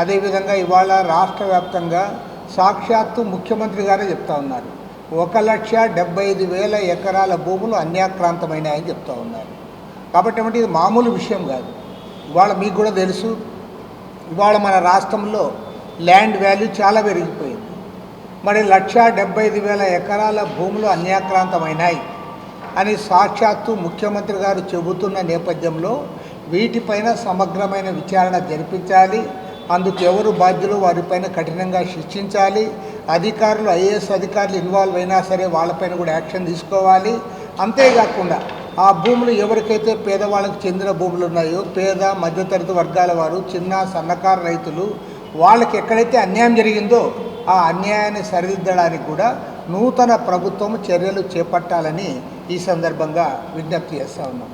అదేవిధంగా ఇవాళ రాష్ట్ర వ్యాప్తంగా సాక్షాత్తు ముఖ్యమంత్రి గారే చెప్తా ఉన్నారు, 1,75,000 ఎకరాల భూములు అన్యాక్రాంతమైనాయని చెప్తా ఉన్నారు. కాబట్టి ఏమంటే ఇది మామూలు విషయం కాదు. ఇవాళ మీకు కూడా తెలుసు, ఇవాళ మన రాష్ట్రంలో ల్యాండ్ వాల్యూ చాలా పెరిగిపోయింది. మరి 1,75,000 ఎకరాల భూములు అన్యాక్రాంతమైనాయి అని సాక్షాత్తు ముఖ్యమంత్రి గారు చెబుతున్న నేపథ్యంలో వీటిపైన సమగ్రమైన విచారణ జరిపించాలి. అందుకు ఎవరు బాధ్యులు వారిపైన కఠినంగా శిక్షించాలి. అధికారులు, ఐఏఎస్ అధికారులు ఇన్వాల్వ్ అయినా సరే వాళ్ళపైన కూడా యాక్షన్ తీసుకోవాలి. అంతేకాకుండా ఆ భూములు ఎవరికైతే పేదవాళ్ళకి చెందిన భూములు ఉన్నాయో, పేద మధ్యతరగతి వర్గాల వారు, చిన్న సన్నకారు రైతులు, వాళ్ళకి ఎక్కడైతే అన్యాయం జరిగిందో ఆ అన్యాయాన్ని సరిదిద్దడానికి కూడా నూతన ప్రభుత్వం చర్యలు చేపట్టాలని ఈ సందర్భంగా విజ్ఞప్తి చేస్తూ ఉన్నాం.